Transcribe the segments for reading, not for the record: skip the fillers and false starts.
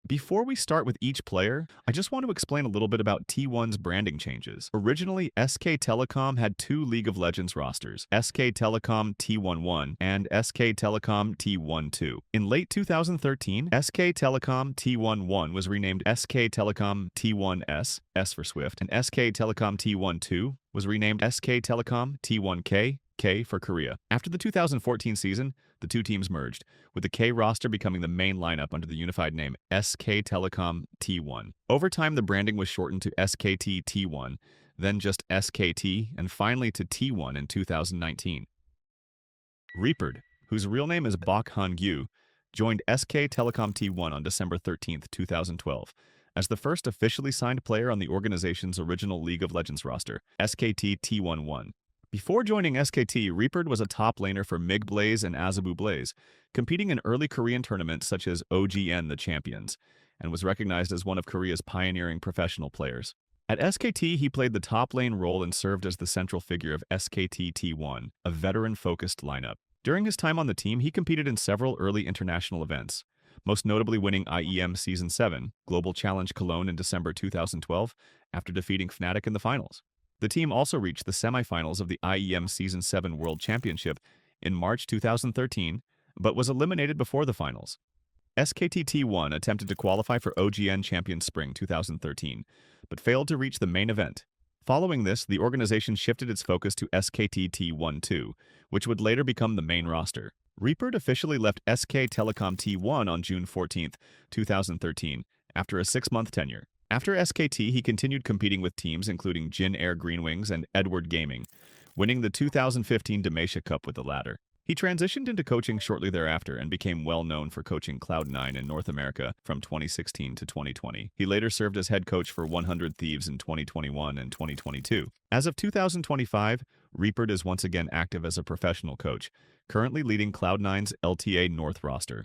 Before we start with each player, I just want to explain a little bit about T1's branding changes. Originally, SK Telecom had two League of Legends rosters, SK Telecom T11 and SK Telecom T12. In late 2013, SK Telecom T11 was renamed SK Telecom T1S, S for Swift, and SK Telecom T12 was renamed SK Telecom T1K, K for Korea. After the 2014 season, the two teams merged, with the K roster becoming the main lineup under the unified name SK Telecom T1. Over time, the branding was shortened to SKT T1, then just SKT, and finally to T1 in 2019. Reapered, whose real name is Bok Han-gyu, joined SK Telecom T1 on December 13, 2012, as the first officially signed player on the organization's original League of Legends roster, SKT T11. Before joining SKT, Reapered was a top laner for MiG Blaze and Azabu Blaze, competing in early Korean tournaments such as OGN The Champions, and was recognized as one of Korea's pioneering professional players. At SKT, he played the top lane role and served as the central figure of SKT T1, a veteran-focused lineup. During his time on the team, he competed in several early international events, most notably winning IEM Season 7, Global Challenge Cologne in December 2012, after defeating Fnatic in the finals. The team also reached the semifinals of the IEM Season 7 World Championship in March 2013, but was eliminated before the finals. SKT T1 attempted to qualify for OGN Champions Spring 2013, but failed to reach the main event. Following this, the organization shifted its focus to SKT T12, which would later become the main roster. Reapered officially left SK Telecom T1 on June 14, 2013, after a 6-month tenure. After SKT, he continued competing with teams including Jin Air Greenwings and Edward Gaming, winning the 2015 Demacia Cup with the latter. He transitioned into coaching shortly thereafter and became well known for coaching Cloud9 in North America from 2016 to 2020. He later served as head coach for 100 Thieves in 2021 and 2022. As of 2025, Reapered is once again active as a professional coach, currently leading Cloud9's LTA North roster.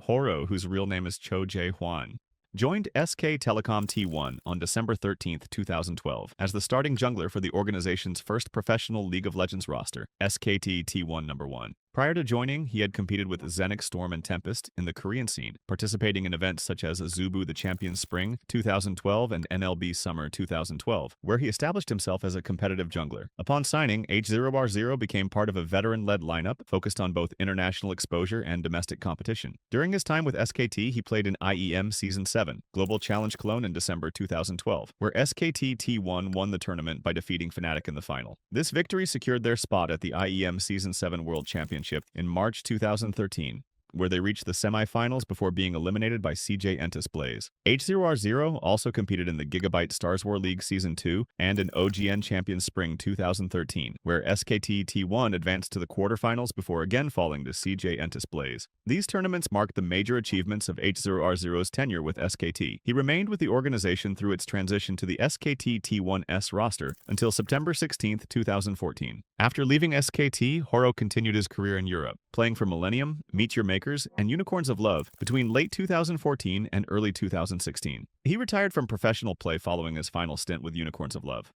Horo, whose real name is Cho Jae-hwan, joined SK Telecom T1 on December 13, 2012, as the starting jungler for the organization's first professional League of Legends roster, SKT T1 No. 1. Prior to joining, he had competed with Zenix Storm and Tempest in the Korean scene, participating in events such as Azubu the Champions Spring 2012 and NLB Summer 2012, where he established himself as a competitive jungler. Upon signing, H0R0 became part of a veteran-led lineup focused on both international exposure and domestic competition. During his time with SKT, he played in IEM Season 7, Global Challenge Cologne in December 2012, where SKT T1 won the tournament by defeating Fnatic in the final. This victory secured their spot at the IEM Season 7 World Championship in March 2013, where they reached the semifinals before being eliminated by CJ Entus Blaze. H0R0 also competed in the Gigabyte Stars War League Season 2 and in OGN Champions Spring 2013, where SKT T1 advanced to the quarterfinals before again falling to CJ Entus Blaze. These tournaments marked the major achievements of H0R0's tenure with SKT. He remained with the organization through its transition to the SKT T1S roster until September 16, 2014. After leaving SKT, Horo continued his career in Europe, playing for Millennium, Meteor Makers, and Unicorns of Love between late 2014 and early 2016. He retired from professional play following his final stint with Unicorns of Love.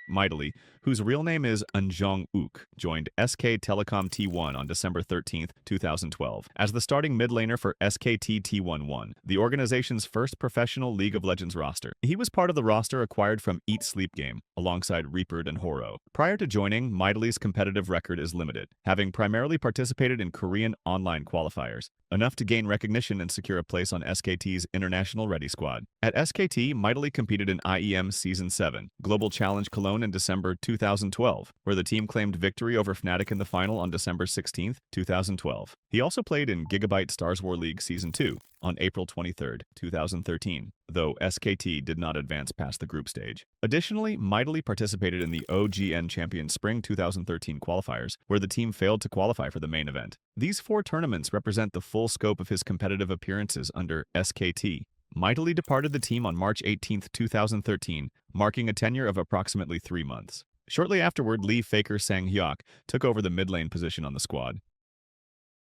Mightily, whose real name is Eunjung Ook, joined SK Telecom T1 on December 13, 2012, as the starting mid laner for SKT T11, the organization's first professional League of Legends roster. He was part of the roster acquired from Eat Sleep Game, alongside Reapered and Horo. Prior to joining, Mightily's competitive record is limited, having primarily participated in Korean online qualifiers, enough to gain recognition and secure a place on SKT's International Ready squad. At SKT, Mightily competed in IEM Season 7, Global Challenge Cologne in December 2012, where the team claimed victory over Fnatic in the final on December 16, 2012. He also played in Gigabyte Stars War League Season 2 on April 23, 2013, though SKT did not advance past the group stage. Additionally, Mightily participated in the OGN Champions Spring 2013 qualifiers, where the team failed to qualify for the main event. These 4 tournaments represent the full scope of his competitive appearances under SKT. Mightily departed the team on March 18, 2013, marking a tenure of approximately 3 months. Shortly afterward, Lee Faker Sang-hyuk took over the mid lane position on the squad.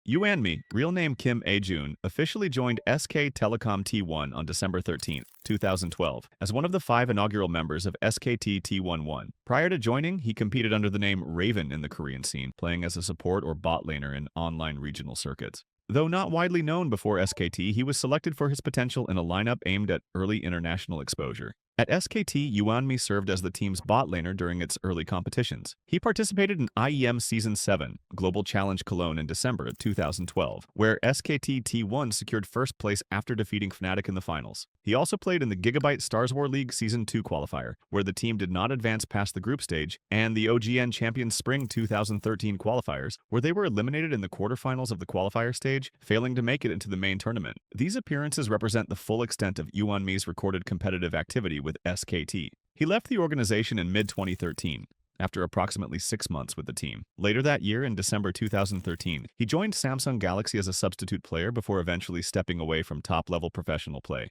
Yuanmi, real name Kim A-jun, officially joined SK Telecom T1 on December 13, 2012, as one of the 5 inaugural members of SKT T11. Prior to joining, he competed under the name Raven in the Korean scene, playing as a support or bot laner in online regional circuits. Though not widely known before SKT, he was selected for his potential in a lineup aimed at early international exposure. At SKT, Yuan Mi served as the team's bot laner during its early competitions. He participated in IEM Season 7, Global Challenge Cologne in December of 2012, where SKT T1 secured first place after defeating Fnatic in the finals. He also played in the Gigabyte Stars War League Season 2 qualifier, where the team did not advance past the group stage, and the OGN Champions Spring 2013 qualifiers, where they were eliminated in the quarterfinals of the qualifier stage, failing to make it into the main tournament. These appearances represent the full extent of Yuan Mi's recorded competitive activity with SKT. He left the organization in mid-2013, after approximately 6 months with the team. Later that year, in December 2013, he joined Samsung Galaxy as a substitute player before eventually stepping away from top-level professional play.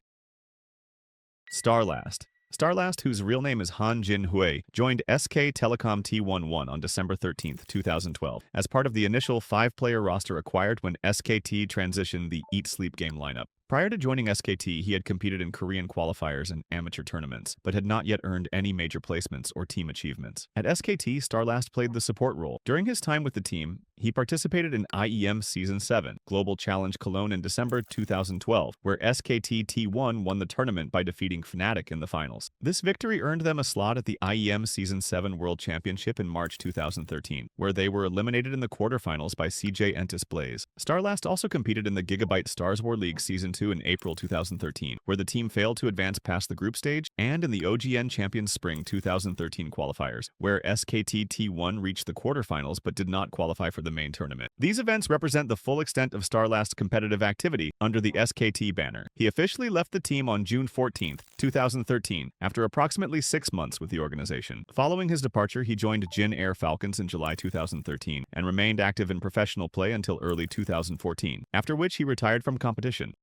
Starlast, whose real name is Han Jin Hui, joined SK Telecom T11 on December 13, 2012, as part of the initial 5-player roster acquired when SKT transitioned the Eat Sleep game lineup. Prior to joining SKT, he had competed in Korean qualifiers and amateur tournaments, but had not yet earned any major placements or team achievements. At SKT, Starlast played the support role. During his time with the team, he participated in IEM Season 7, Global Challenge Cologne in December 2012, where SKT T1 won the tournament by defeating Fnatic in the finals. This victory earned them a slot at the IEM Season 7 World Championship in March 2013, where they were eliminated in the quarterfinals by CJ Entus Blaze. Starlast also competed in the Gigabyte Stars War League Season 2 in April 2013, where the team failed to advance past the group stage, and in the OGN Champions Spring 2013 qualifiers, where SKT T1 reached the quarterfinals but did not qualify for the main tournament. These events represent the full extent of Starlast's competitive activity under the SKT banner. He officially left the team on June 14, 2013, after approximately 6 months with the organization. Following his departure, he joined Jin Air Falcons in July 2013 and remained active in professional play until early 2014, after which he retired from competition.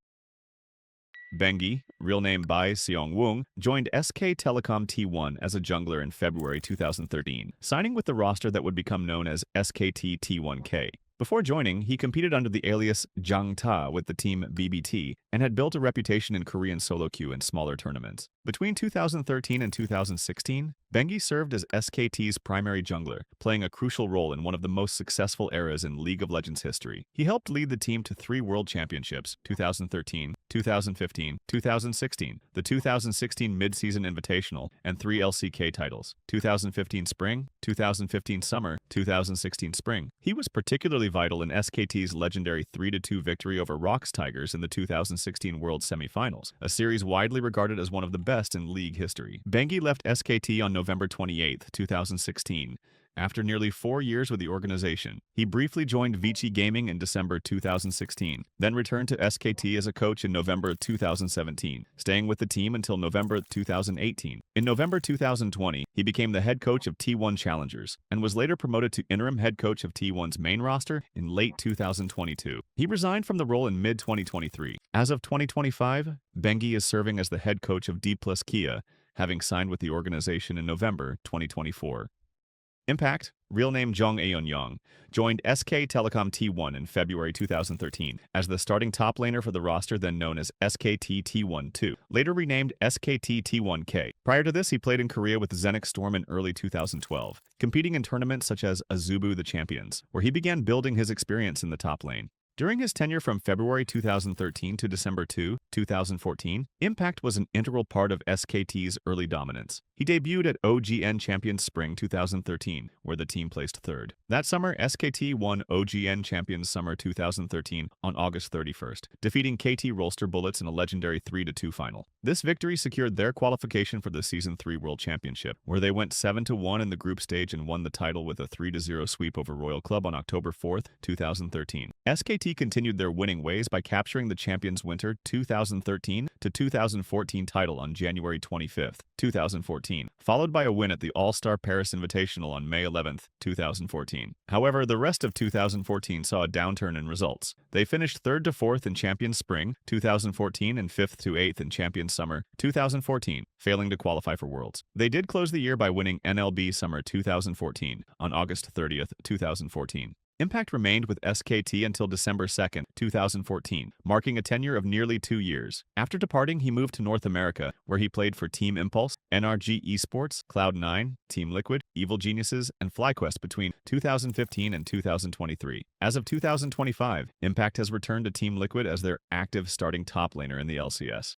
Bengi, real name Bai Seong-woong, joined SK Telecom T1 as a jungler in February 2013, signing with the roster that would become known as SKT T1K. Before joining, he competed under the alias Jang Ta with the team BBT and had built a reputation in Korean solo queue and smaller tournaments. Between 2013 and 2016, Bengi served as SKT's primary jungler, playing a crucial role in one of the most successful eras in League of Legends history. He helped lead the team to 3 World Championships, 2013, 2015, 2016, the 2016 Mid-Season Invitational, and 3 LCK titles, 2015 Spring, 2015 Summer, 2016 Spring. He was particularly vital in SKT's legendary 3-2 victory over Rox Tigers in the 2016 World Semifinals, a series widely regarded as one of the best in league history. Bengi left SKT on November 28, 2016. After nearly 4 years with the organization, he briefly joined Vici Gaming in December 2016, then returned to SKT as a coach in November 2017, staying with the team until November 2018. In November 2020, he became the head coach of T1 Challengers, and was later promoted to interim head coach of T1's main roster in late 2022. He resigned from the role in mid-2023. As of 2025, Bengi is serving as the head coach of D+ Kia, having signed with the organization in November 2024. Impact, real name Jong Aeon-young, joined SK Telecom T1 in February 2013 as the starting top laner for the roster then known as SKT T12, later renamed SKT T1K. Prior to this, he played in Korea with Zenix Storm in early 2012, competing in tournaments such as Azubu the Champions, where he began building his experience in the top lane. During his tenure from February 2013 to December 2, 2014, Impact was an integral part of SKT's early dominance. He debuted at OGN Champions Spring 2013, where the team placed 3rd. That summer, SKT won OGN Champions Summer 2013 on August 31st, defeating KT Rolster Bullets in a legendary 3-2 final. This victory secured their qualification for the Season 3 World Championship, where they went 7-1 in the group stage and won the title with a 3-0 sweep over Royal Club on October 4, 2013. SKT continued their winning ways by capturing the Champions Winter 2013 to 2014 title on January 25, 2014, followed by a win at the All-Star Paris Invitational on May 11, 2014. However, the rest of 2014 saw a downturn in results. They finished 3rd to 4th in Champions Spring 2014 and 5th to 8th in Champions Summer 2014, failing to qualify for Worlds. They did close the year by winning NLB Summer 2014 on August 30, 2014. Impact remained with SKT until December 2, 2014, marking a tenure of nearly 2 years. After departing, he moved to North America, where he played for Team Impulse, NRG Esports, Cloud9, Team Liquid, Evil Geniuses, and FlyQuest between 2015 and 2023. As of 2025, Impact has returned to Team Liquid as their active starting top laner in the LCS.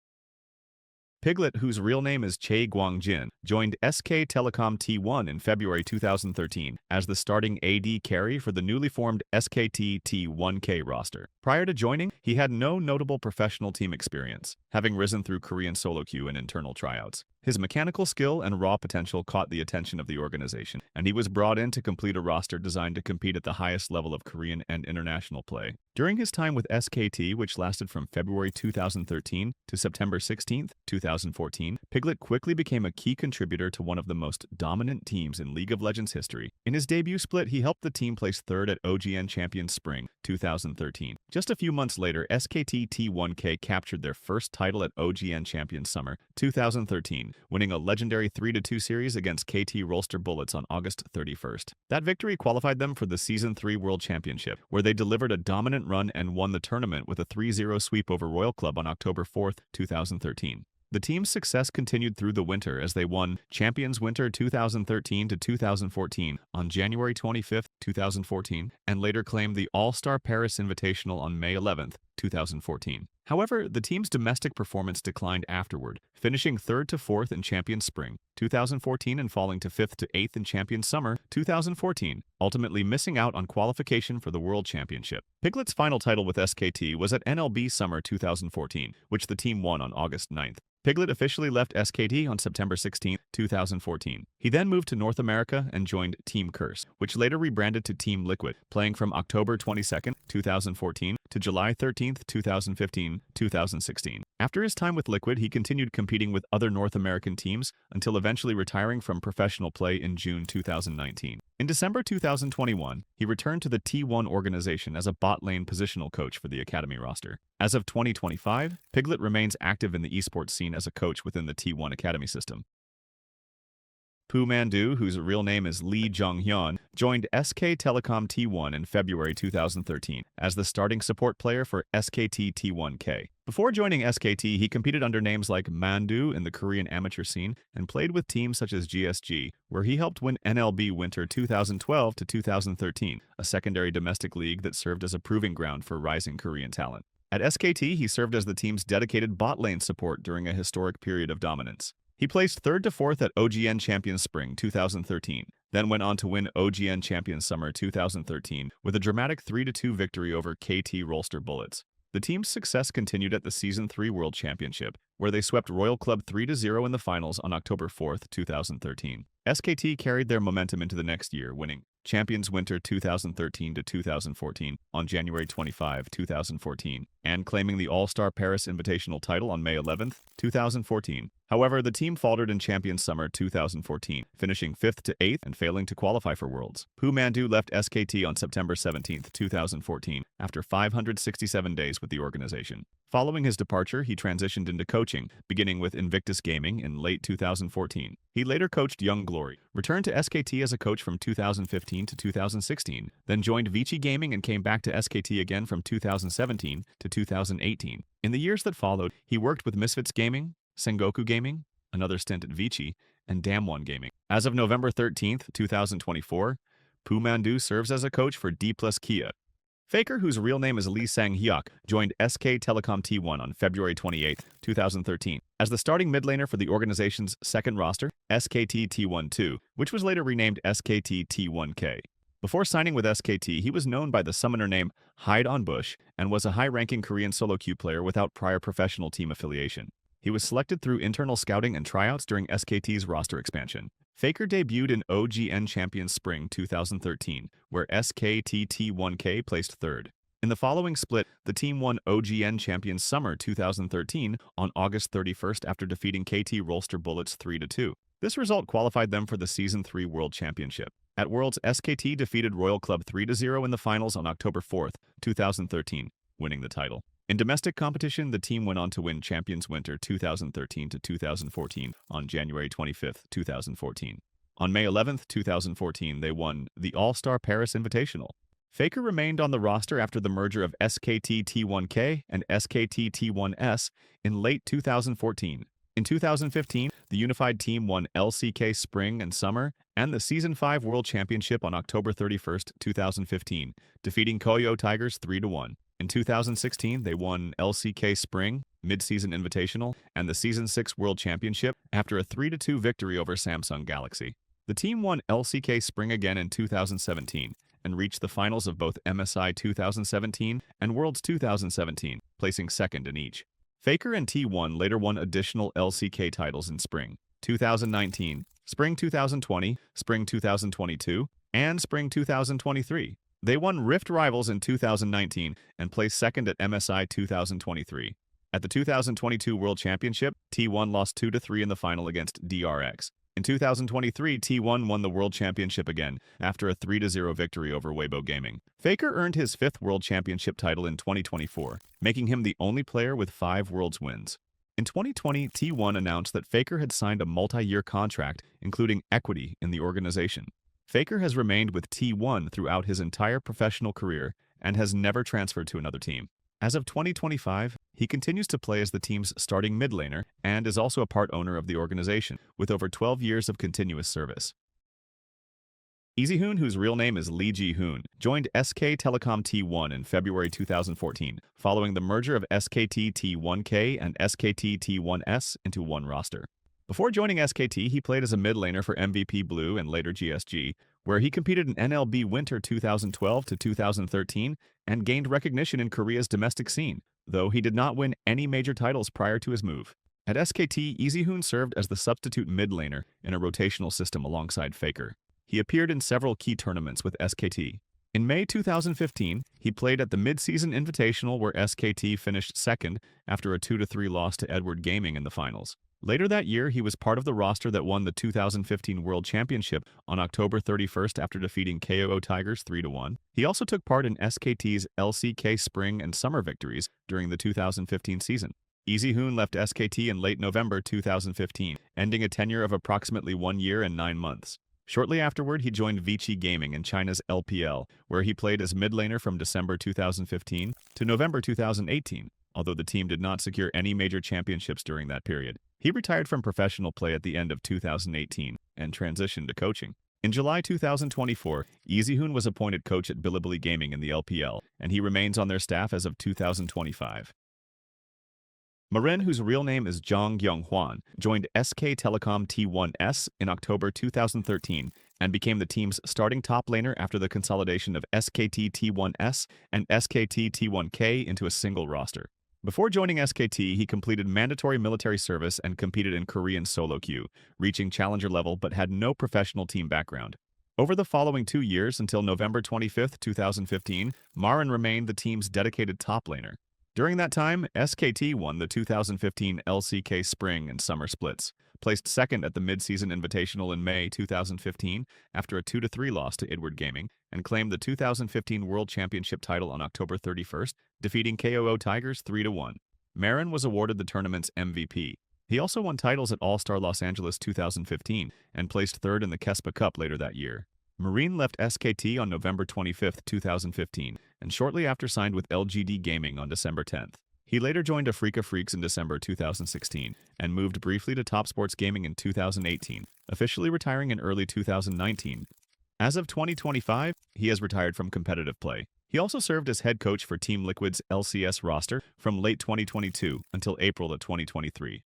Piglet, whose real name is Chae Guangjin, joined SK Telecom T1 in February 2013 as the starting AD carry for the newly formed SKT T1K roster. Prior to joining, he had no notable professional team experience, having risen through Korean solo queue and internal tryouts. His mechanical skill and raw potential caught the attention of the organization, and he was brought in to complete a roster designed to compete at the highest level of Korean and international play. During his time with SKT, which lasted from February 2013 to September 16, 2014, Piglet quickly became a key contributor to one of the most dominant teams in League of Legends history. In his debut split, he helped the team place third at OGN Champions Spring 2013. Just a few months later, SKT T1K captured their first title at OGN Champions Summer 2013, winning a legendary 3-2 series against KT Rolster Bullets on August 31st. That victory qualified them for the Season 3 World Championship, where they delivered a dominant run and won the tournament with a 3-0 sweep over Royal Club on October 4, 2013. The team's success continued through the winter as they won Champions Winter 2013 to 2014 on January 25, 2014, and later claimed the All-Star Paris Invitational on May 11, 2014. However, the team's domestic performance declined afterward, finishing 3rd to 4th in Champions Spring 2014 and falling to 5th to 8th in Champions Summer 2014, ultimately missing out on qualification for the World Championship. Piglet's final title with SKT was at NLB Summer 2014, which the team won on August 9th. Piglet officially left SKT on September 16, 2014. He then moved to North America and joined Team Curse, which later rebranded to Team Liquid, playing from October 22, 2014 to July 13, 2015-2016. After his time with Liquid, he continued competing with other North American teams until eventually retiring from professional play in June 2019. In December 2021, he returned to the T1 organization as a bot lane positional coach for the Academy roster. As of 2025, Piglet remains active in the esports scene as a coach within the T1 Academy system. Pu Mandu, whose real name is Lee Jong-hyun, joined SK Telecom T1 in February 2013 as the starting support player for SKT T1K. Before joining SKT, he competed under names like Mandu in the Korean amateur scene and played with teams such as GSG, where he helped win NLB Winter 2012 to 2013, a secondary domestic league that served as a proving ground for rising Korean talent. At SKT, he served as the team's dedicated bot lane support during a historic period of dominance. He placed 3rd to 4th at OGN Champions Spring 2013, then went on to win OGN Champions Summer 2013 with a dramatic 3-2 victory over KT Rolster Bullets. The team's success continued at the Season 3 World Championship, where they swept Royal Club 3-0 in the finals on October 4, 2013. SKT carried their momentum into the next year, winning Champions Winter 2013 to 2014 on January 25, 2014, and claiming the All-Star Paris Invitational title on May 11, 2014. However, the team faltered in Champions Summer 2014, finishing 5th to 8th and failing to qualify for Worlds. Pu Mandu left SKT on September 17, 2014, after 567 days with the organization. Following his departure, he transitioned into coaching, beginning with Invictus Gaming in late 2014. He later coached Young Glory, returned to SKT as a coach from 2015 to 2016, then joined Vici Gaming and came back to SKT again from 2017 to 2018. In the years that followed, he worked with Misfits Gaming, Sengoku Gaming, another stint at Vici, and Damwon Gaming. As of November 13, 2024, Pu Mandu serves as a coach for D+ Kia. Faker, whose real name is Lee Sang-hyuk, joined SK Telecom T1 on February 28, 2013, as the starting mid laner for the organization's second roster, SKT T12, which was later renamed SKT T1K. Before signing with SKT, he was known by the summoner name Hide on Bush and was a high-ranking Korean solo queue player without prior professional team affiliation. He was selected through internal scouting and tryouts during SKT's roster expansion. Faker debuted in OGN Champions Spring 2013, where SKT T1K placed 3rd. In the following split, the team won OGN Champions Summer 2013 on August 31st after defeating KT Rolster Bullets 3-2. This result qualified them for the Season 3 World Championship. At Worlds, SKT defeated Royal Club 3-0 in the finals on October 4th, 2013, winning the title. In domestic competition, the team went on to win Champions Winter 2013 to 2014 on January 25, 2014. On May 11, 2014, they won the All-Star Paris Invitational. Faker remained on the roster after the merger of SKT T1K and SKT T1S in late 2014. In 2015, the unified team won LCK Spring and Summer and the Season 5 World Championship on October 31, 2015, defeating Koyo Tigers 3-1. In 2016, they won LCK Spring, Mid-Season Invitational, and the Season 6 World Championship after a 3-2 victory over Samsung Galaxy. The team won LCK Spring again in 2017 and reached the finals of both MSI 2017 and Worlds 2017, placing second in each. Faker and T1 later won additional LCK titles in Spring 2019, Spring 2020, Spring 2022, and Spring 2023. They won Rift Rivals in 2019 and placed second at MSI 2023. At the 2022 World Championship, T1 lost 2-3 in the final against DRX. In 2023, T1 won the World Championship again, after a 3-0 victory over Weibo Gaming. Faker earned his 5th World Championship title in 2024, making him the only player with 5 Worlds wins. In 2020, T1 announced that Faker had signed a multi-year contract, including equity in the organization. Faker has remained with T1 throughout his entire professional career and has never transferred to another team. As of 2025, he continues to play as the team's starting mid laner and is also a part owner of the organization, with over 12 years of continuous service. EasyHoon, whose real name is Lee Ji-hoon, joined SK Telecom T1 in February 2014, following the merger of SKT T1K and SKT T1S into one roster. Before joining SKT, he played as a mid laner for MVP Blue and later GSG, where he competed in NLB Winter 2012 to 2013 and gained recognition in Korea's domestic scene, though he did not win any major titles prior to his move. At SKT, EasyHoon served as the substitute mid laner in a rotational system alongside Faker. He appeared in several key tournaments with SKT. In May 2015, he played at the Mid-Season Invitational where SKT finished second after a 2-3 loss to Edward Gaming in the finals. Later that year, he was part of the roster that won the 2015 World Championship on October 31st after defeating KO Tigers 3-1. He also took part in SKT's LCK Spring and Summer victories during the 2015 season. EasyHoon left SKT in late November 2015, ending a tenure of approximately 1 year and 9 months. Shortly afterward, he joined Vici Gaming in China's LPL, where he played as mid laner from December 2015 to November 2018, although the team did not secure any major championships during that period. He retired from professional play at the end of 2018 and transitioned to coaching. In July 2024, EasyHoon was appointed coach at Bilibili Gaming in the LPL, and he remains on their staff as of 2025. Marin, whose real name is Jong Kyung-hwan, joined SK Telecom T1S in October 2013 and became the team's starting top laner after the consolidation of SKT T1S and SKT T1K into a single roster. Before joining SKT, he completed mandatory military service and competed in Korean solo queue, reaching challenger level but had no professional team background. Over the following 2 years until November 25, 2015, Marin remained the team's dedicated top laner. During that time, SKT won the 2015 LCK Spring and Summer splits, placed second at the Mid-Season Invitational in May 2015 after a 2-3 loss to Edward Gaming, and claimed the 2015 World Championship title on October 31st, defeating KO Tigers 3-1. Marin was awarded the tournament's MVP. He also won titles at All-Star Los Angeles 2015 and placed third in the Kespa Cup later that year. Marin left SKT on November 25, 2015, and shortly after signed with LGD Gaming on December 10th. He later joined Afrika Freaks in December 2016 and moved briefly to Top Sports Gaming in 2018, officially retiring in early 2019. As of 2025, he has retired from competitive play. He also served as head coach for Team Liquid's LCS roster from late 2022 until April of 2023.